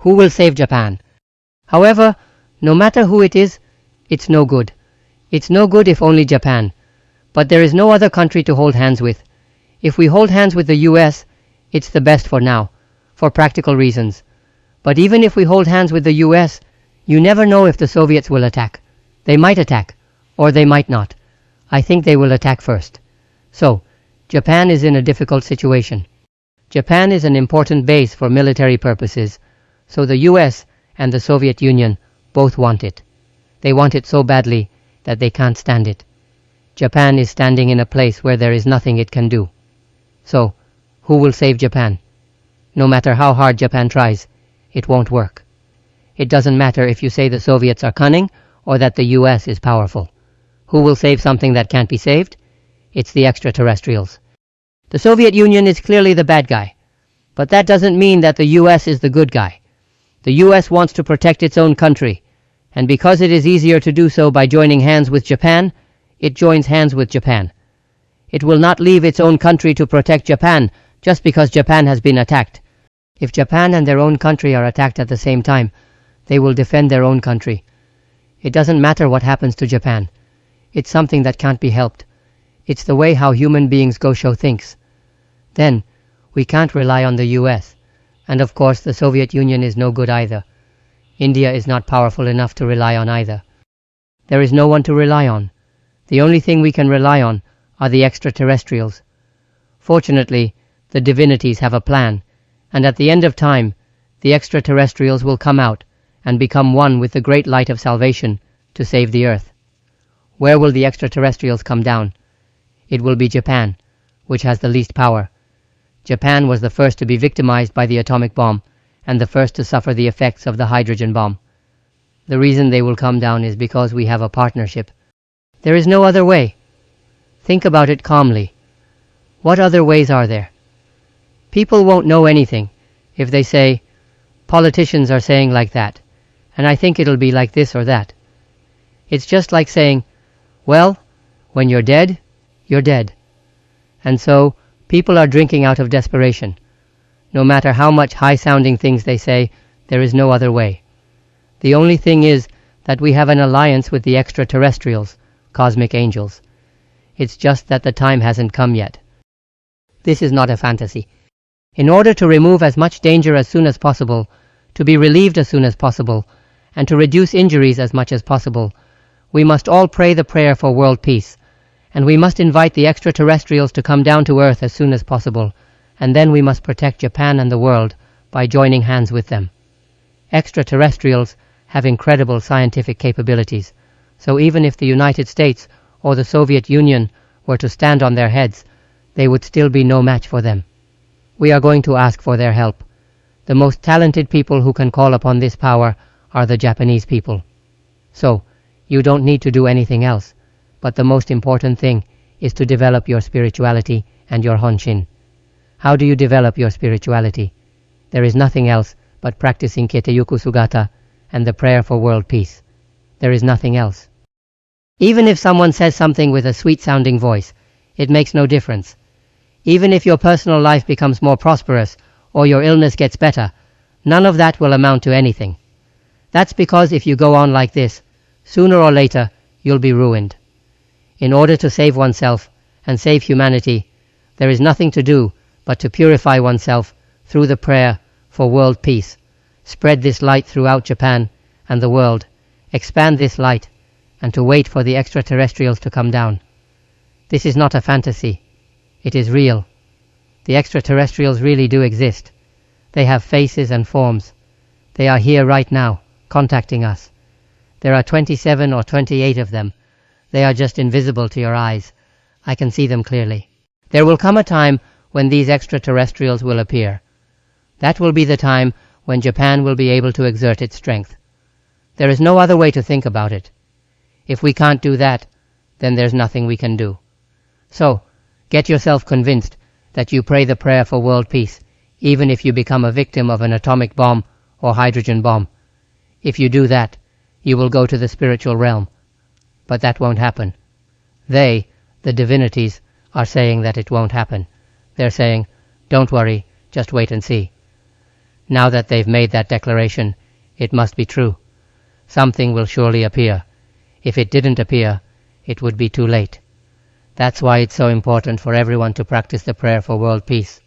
Who will save Japan? However, no matter who it is, it's no good. It's no good if only Japan. But there is no other country to hold hands with. If we hold hands with the US, it's the best for now, for practical reasons. But even if we hold hands with the US, you never know if the Soviets will attack. They might attack, or they might not. I think they will attack first. So, Japan is in a difficult situation. Japan is an important base for military purposes, so the US and the Soviet Union both want it. They want it so badly that they can't stand it. Japan is standing in a place where there is nothing it can do. So, who will save Japan? No matter how hard Japan tries, it won't work. It doesn't matter if you say the Soviets are cunning or that the US is powerful. Who will save something that can't be saved? It's the extraterrestrials. The Soviet Union is clearly the bad guy, but that doesn't mean that the US is the good guy. The US wants to protect its own country, and because it is easier to do so by joining hands with Japan, it joins hands with Japan. It will not leave its own country to protect Japan just because Japan has been attacked. If Japan and their own country are attacked at the same time, they will defend their own country. It doesn't matter what happens to Japan. It's something that can't be helped. It's the way how human beings Gosho thinks. Then, we can't rely on the US. And of course the Soviet Union is no good either. India is not powerful enough to rely on either. There is no one to rely on. The only thing we can rely on are the extraterrestrials. Fortunately, the divinities have a plan, and at the end of time, the extraterrestrials will come out and become one with the great light of salvation to save the earth. Where will the extraterrestrials come down? It will be Japan, which has the least power. Japan was the first to be victimized by the atomic bomb and the first to suffer the effects of the hydrogen bomb. The reason they will come down is because we have a partnership. There is no other way. Think about it calmly. What other ways are there? People won't know anything if they say, politicians are saying like that, and I think it'll be like this or that. It's just like saying, well, when you're dead, you're dead. And so, people are drinking out of desperation. No matter how much high-sounding things they say, there is no other way. The only thing is that we have an alliance with the extraterrestrials, cosmic angels. It's just that the time hasn't come yet. This is not a fantasy. In order to remove as much danger as soon as possible, to be relieved as soon as possible, and to reduce injuries as much as possible, we must all pray the prayer for world peace, and we must invite the extraterrestrials to come down to Earth as soon as possible, and then we must protect Japan and the world by joining hands with them. Extraterrestrials have incredible scientific capabilities, so even if the United States or the Soviet Union were to stand on their heads, they would still be no match for them. We are going to ask for their help. The most talented people who can call upon this power are the Japanese people. So, you don't need to do anything else, but the most important thing is to develop your spirituality and your honshin. How do you develop your spirituality? There is nothing else but practicing Kieteyuku Sugata and the prayer for world peace. There is nothing else. Even if someone says something with a sweet-sounding voice, it makes no difference. Even if your personal life becomes more prosperous or your illness gets better, none of that will amount to anything. That's because if you go on like this, sooner or later you'll be ruined. In order to save oneself and save humanity, there is nothing to do but to purify oneself through the prayer for world peace. Spread this light throughout Japan and the world. Expand this light, and to wait for the extraterrestrials to come down. This is not a fantasy. It is real. The extraterrestrials really do exist. They have faces and forms. They are here right now, contacting us. There are 27 or 28 of them. They are just invisible to your eyes. I can see them clearly. There will come a time when these extraterrestrials will appear. That will be the time when Japan will be able to exert its strength. There is no other way to think about it. If we can't do that, then there's nothing we can do. So, get yourself convinced that you pray the prayer for world peace, even if you become a victim of an atomic bomb or hydrogen bomb. If you do that, you will go to the spiritual realm. But that won't happen. They, the divinities, are saying that it won't happen. They're saying, don't worry, just wait and see. Now that they've made that declaration, it must be true. Something will surely appear. If it didn't appear, it would be too late. That's why it's so important for everyone to practice the prayer for world peace.